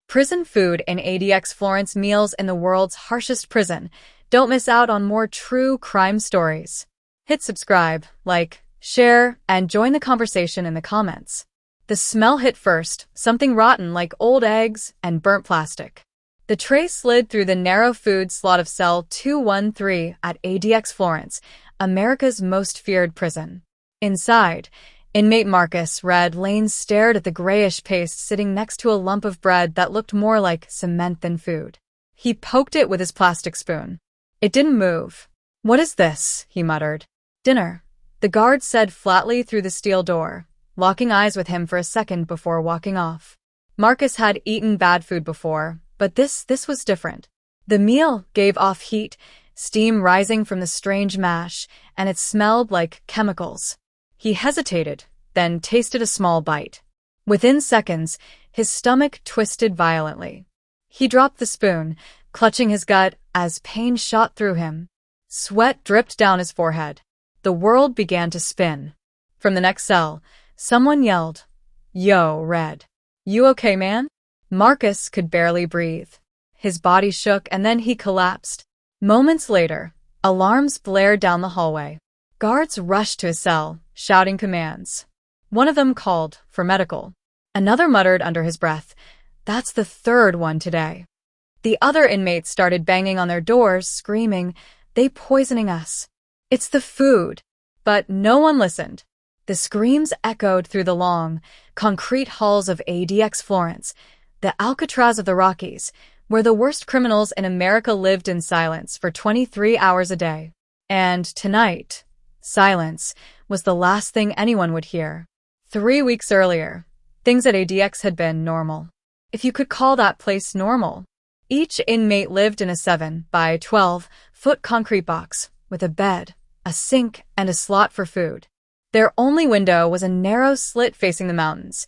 Prison food in ADX Florence, meals in the world's harshest prison. Don't miss out on more true crime stories. Hit subscribe, like, share, and join the conversation in the comments. The smell hit first, something rotten like old eggs and burnt plastic. The tray slid through the narrow food slot of cell 213 at ADX Florence, America's most feared prison. Inside, inmate Marcus, Red Lane, stared at the grayish paste sitting next to a lump of bread that looked more like cement than food. He poked it with his plastic spoon. It didn't move. "What is this?" he muttered. "Dinner," the guard said flatly through the steel door, locking eyes with him for a second before walking off. Marcus had eaten bad food before, but this was different. The meal gave off heat, steam rising from the strange mash, and it smelled like chemicals. He hesitated, then tasted a small bite. Within seconds, his stomach twisted violently. He dropped the spoon, clutching his gut as pain shot through him. Sweat dripped down his forehead. The world began to spin. From the next cell, someone yelled, "Yo, Red. You okay, man?" Marcus could barely breathe. His body shook and then he collapsed. Moments later, alarms blared down the hallway. Guards rushed to his cell, shouting commands. One of them called for medical. Another muttered under his breath, "That's the third one today." The other inmates started banging on their doors, screaming, "They poisoning us. It's the food." But no one listened. The screams echoed through the long, concrete halls of ADX Florence, the Alcatraz of the Rockies, where the worst criminals in America lived in silence for 23 hours a day. And tonight, silence was the last thing anyone would hear. 3 weeks earlier, things at ADX had been normal. If you could call that place normal. Each inmate lived in a 7 by 12-foot concrete box with a bed, a sink, and a slot for food. Their only window was a narrow slit facing the mountains,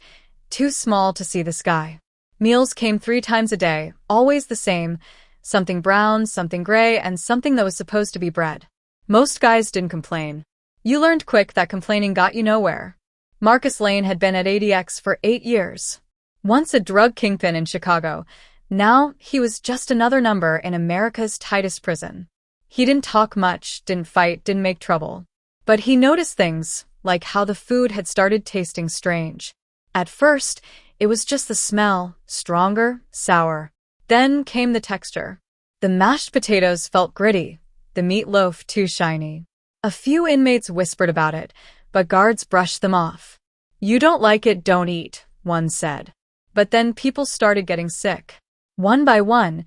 too small to see the sky. Meals came 3 times a day, always the same, something brown, something gray, and something that was supposed to be bread. Most guys didn't complain. You learned quick that complaining got you nowhere. Marcus Lane had been at ADX for 8 years. Once a drug kingpin in Chicago, now he was just another number in America's tightest prison. He didn't talk much, didn't fight, didn't make trouble. But he noticed things, like how the food had started tasting strange. At first, it was just the smell, stronger, sour. Then came the texture. The mashed potatoes felt gritty, the meatloaf too shiny. A few inmates whispered about it, but guards brushed them off. "You don't like it, don't eat," one said. But then people started getting sick. One by one,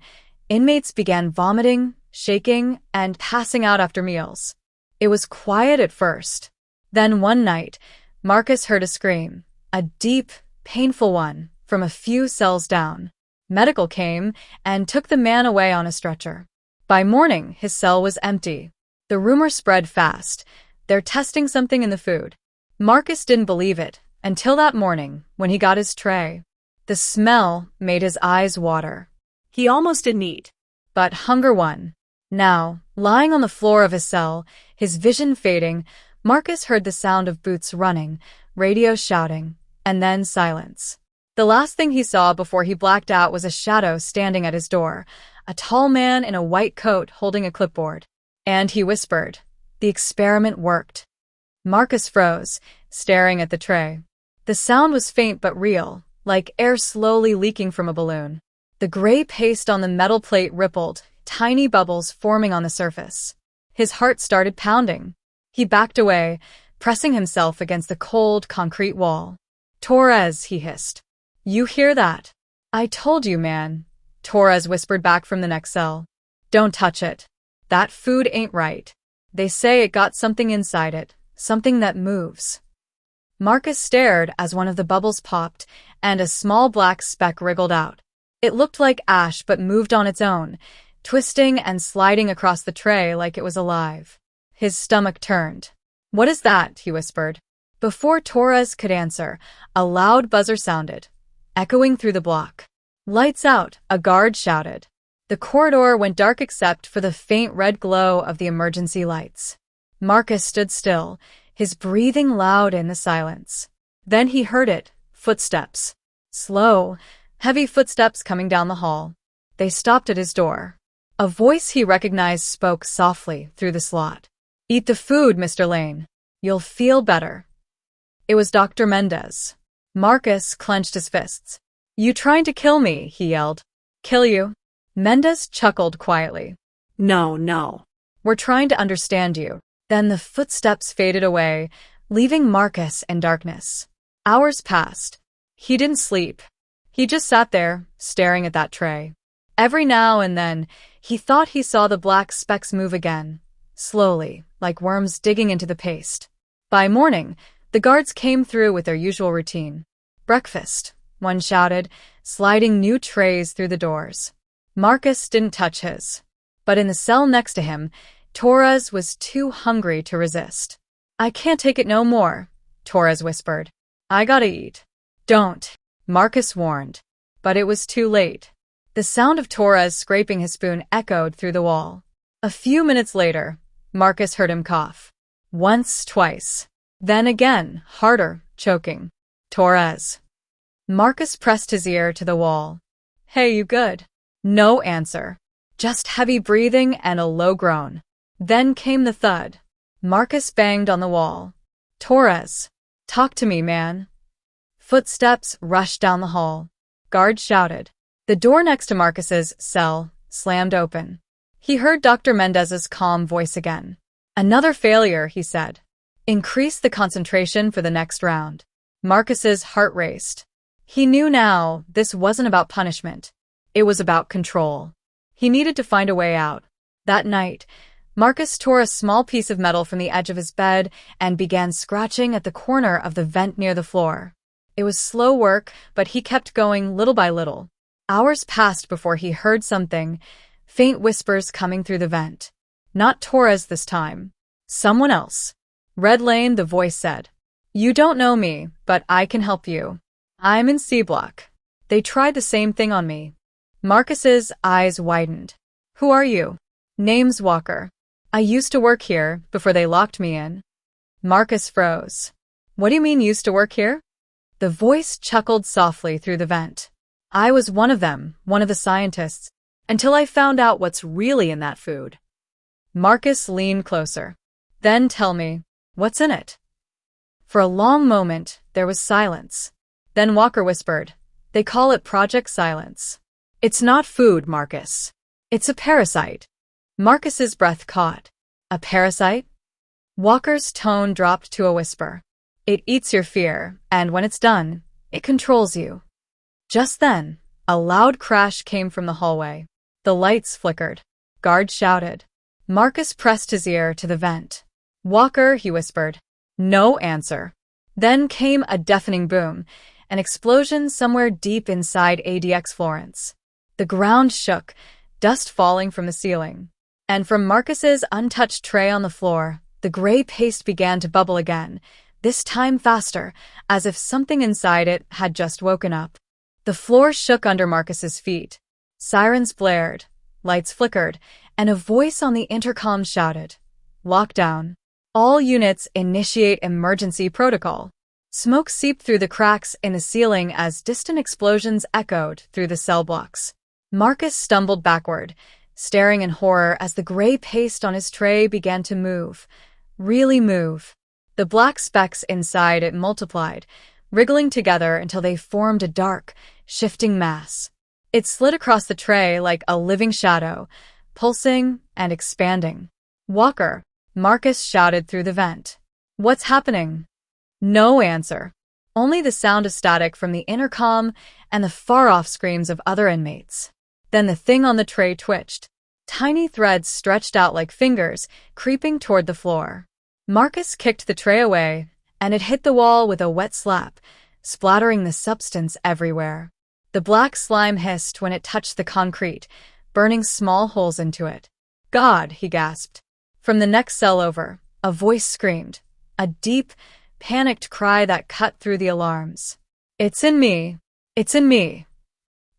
inmates began vomiting, shaking, and passing out after meals. It was quiet at first. Then one night, Marcus heard a scream, a deep, painful one, from a few cells down. Medical came and took the man away on a stretcher. By morning, his cell was empty. The rumor spread fast. They're testing something in the food. Marcus didn't believe it until that morning when he got his tray. The smell made his eyes water. He almost didn't eat, but hunger won. Now, lying on the floor of his cell, his vision fading, Marcus heard the sound of boots running, radio shouting, and then silence. The last thing he saw before he blacked out was a shadow standing at his door, a tall man in a white coat holding a clipboard. And he whispered, "The experiment worked." Marcus froze, staring at the tray. The sound was faint but real, like air slowly leaking from a balloon. The gray paste on the metal plate rippled, tiny bubbles forming on the surface. His heart started pounding. He backed away, pressing himself against the cold, concrete wall. "Torres," he hissed. "You hear that?" "I told you, man," Torres whispered back from the next cell. "Don't touch it. That food ain't right. They say it got something inside it, something that moves." Marcus stared as one of the bubbles popped and a small black speck wriggled out. It looked like ash but moved on its own, twisting and sliding across the tray like it was alive. His stomach turned. "What is that?" he whispered. Before Torres could answer, a loud buzzer sounded, echoing through the block. "Lights out," a guard shouted. The corridor went dark except for the faint red glow of the emergency lights. Marcus stood still, his breathing loud in the silence. Then he heard it, footsteps. Slow, Heavy footsteps coming down the hall. They stopped at his door. A voice he recognized spoke softly through the slot. "Eat the food, Mr. Lane. You'll feel better." It was Dr. Mendez. Marcus clenched his fists. "You trying to kill me?" he yelled. "Kill you?" Mendez chuckled quietly. "No, no. We're trying to understand you." Then the footsteps faded away, leaving Marcus in darkness. Hours passed. He didn't sleep. He just sat there, staring at that tray. Every now and then, he thought he saw the black specks move again, slowly, like worms digging into the paste. By morning, the guards came through with their usual routine. "Breakfast," one shouted, sliding new trays through the doors. Marcus didn't touch his. But in the cell next to him, Torres was too hungry to resist. "I can't take it no more," Torres whispered. "I gotta eat." "Don't," Marcus warned. But it was too late. The sound of Torres scraping his spoon echoed through the wall. A few minutes later, Marcus heard him cough. Once, twice. Then again, harder, choking. "Torres." Marcus pressed his ear to the wall. "Hey, you good?" No answer. Just heavy breathing and a low groan. Then came the thud. Marcus banged on the wall. "Torres, talk to me, man." Footsteps rushed down the hall. Guards shouted. The door next to Marcus's cell slammed open. He heard Dr. Mendez's calm voice again. "Another failure," he said. "Increase the concentration for the next round." Marcus's heart raced. He knew now this wasn't about punishment. It was about control. He needed to find a way out. That night, Marcus tore a small piece of metal from the edge of his bed and began scratching at the corner of the vent near the floor. It was slow work, but he kept going little by little. Hours passed before he heard something, faint whispers coming through the vent. Not Torres this time. Someone else. "Red Lane," the voice said. "You don't know me, but I can help you. I'm in C Block. They tried the same thing on me." Marcus's eyes widened. "Who are you?" "Name's Walker. I used to work here before they locked me in." Marcus froze. "What do you mean used to work here?" The voice chuckled softly through the vent. "I was one of them, one of the scientists, until I found out what's really in that food." Marcus leaned closer. "Then tell me, what's in it?" For a long moment, there was silence. Then Walker whispered, "They call it Project Silence." "It's not food, Marcus. It's a parasite." Marcus's breath caught. "A parasite?" Walker's tone dropped to a whisper. "It eats your fear, and when it's done, it controls you." Just then, a loud crash came from the hallway. The lights flickered. Guards shouted. Marcus pressed his ear to the vent. "Walker," he whispered. No answer. Then came a deafening boom, an explosion somewhere deep inside ADX Florence. The ground shook, dust falling from the ceiling. And from Marcus's untouched tray on the floor, the gray paste began to bubble again, this time faster, as if something inside it had just woken up. The floor shook under Marcus's feet. Sirens blared, lights flickered, and a voice on the intercom shouted, "Lockdown. All units initiate emergency protocol." Smoke seeped through the cracks in the ceiling as distant explosions echoed through the cell blocks. Marcus stumbled backward, staring in horror as the gray paste on his tray began to move. Really move. The black specks inside it multiplied, wriggling together until they formed a dark, shifting mass. It slid across the tray like a living shadow, pulsing and expanding. "Walker," Marcus shouted through the vent. "What's happening?" No answer. Only the sound of static from the intercom and the far-off screams of other inmates. Then the thing on the tray twitched. Tiny threads stretched out like fingers, creeping toward the floor. Marcus kicked the tray away, and it hit the wall with a wet slap, splattering the substance everywhere. The black slime hissed when it touched the concrete, burning small holes into it. "God," he gasped. From the next cell over, a voice screamed, a deep, panicked cry that cut through the alarms. "It's in me! It's in me!"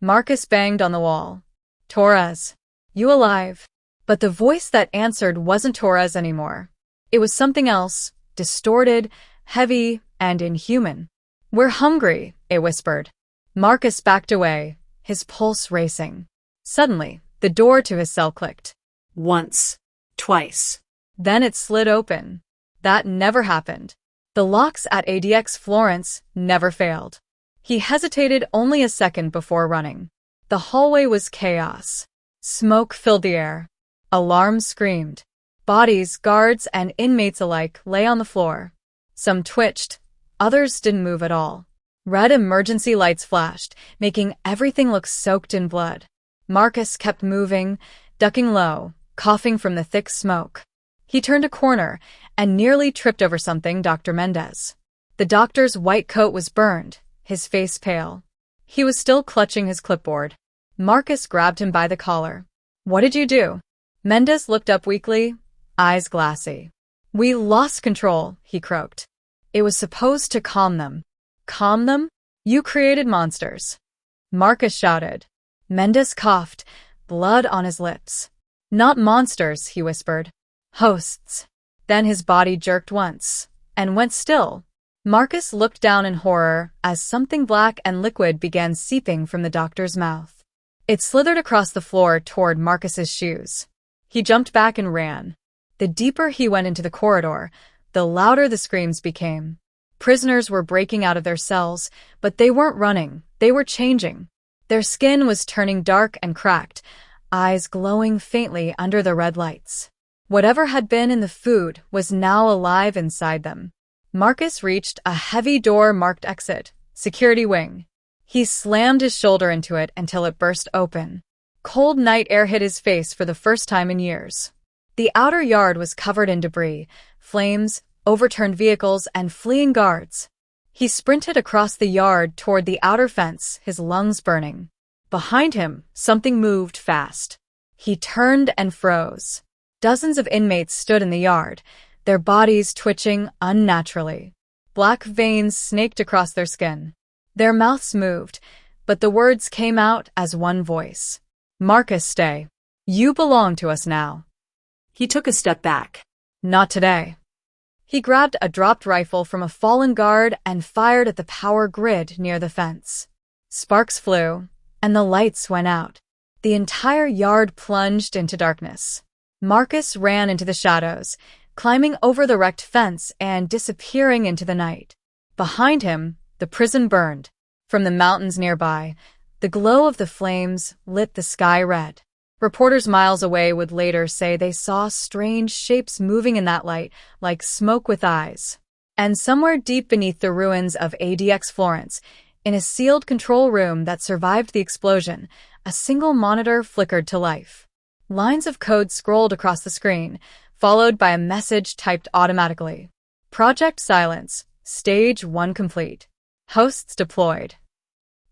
Marcus banged on the wall. "Torres, you alive?" But the voice that answered wasn't Torres anymore. It was something else, distorted, heavy, and inhuman. "We're hungry," it whispered. Marcus backed away, his pulse racing. Suddenly, the door to his cell clicked. Once. Twice. Then it slid open. That never happened. The locks at ADX Florence never failed. He hesitated only a second before running. The hallway was chaos. Smoke filled the air. Alarms screamed. Bodies, guards, and inmates alike lay on the floor. Some twitched, others didn't move at all. Red emergency lights flashed, making everything look soaked in blood. Marcus kept moving, ducking low, coughing from the thick smoke. He turned a corner and nearly tripped over something. Dr. Mendez. The doctor's white coat was burned, his face pale. He was still clutching his clipboard. Marcus grabbed him by the collar. "What did you do?" Mendez looked up weakly, eyes glassy. "We lost control," he croaked. "It was supposed to calm them." "Calm them? You created monsters." Marcus shouted. Mendez coughed, blood on his lips. "Not monsters," he whispered. "Hosts." Then his body jerked once, and went still. Marcus looked down in horror as something black and liquid began seeping from the doctor's mouth. It slithered across the floor toward Marcus's shoes. He jumped back and ran. The deeper he went into the corridor, the louder the screams became. Prisoners were breaking out of their cells, but they weren't running, they were changing. Their skin was turning dark and cracked, eyes glowing faintly under the red lights. Whatever had been in the food was now alive inside them. Marcus reached a heavy door marked Exit, Security Wing. He slammed his shoulder into it until it burst open. Cold night air hit his face for the first time in years. The outer yard was covered in debris, flames, overturned vehicles, and fleeing guards. He sprinted across the yard toward the outer fence, his lungs burning. Behind him, something moved fast. He turned and froze. Dozens of inmates stood in the yard, their bodies twitching unnaturally. Black veins snaked across their skin. Their mouths moved, but the words came out as one voice. "Marcus, stay. You belong to us now." He took a step back. "Not today." He grabbed a dropped rifle from a fallen guard and fired at the power grid near the fence. Sparks flew, and the lights went out. The entire yard plunged into darkness. Marcus ran into the shadows, climbing over the wrecked fence and disappearing into the night. Behind him, the prison burned. From the mountains nearby, the glow of the flames lit the sky red. Reporters miles away would later say they saw strange shapes moving in that light, like smoke with eyes. And somewhere deep beneath the ruins of ADX Florence, in a sealed control room that survived the explosion, a single monitor flickered to life. Lines of code scrolled across the screen, followed by a message typed automatically. "Project Silence, Stage 1 complete. Hosts deployed."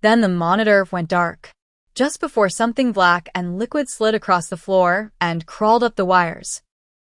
Then the monitor went dark. Just before something black and liquid slid across the floor and crawled up the wires,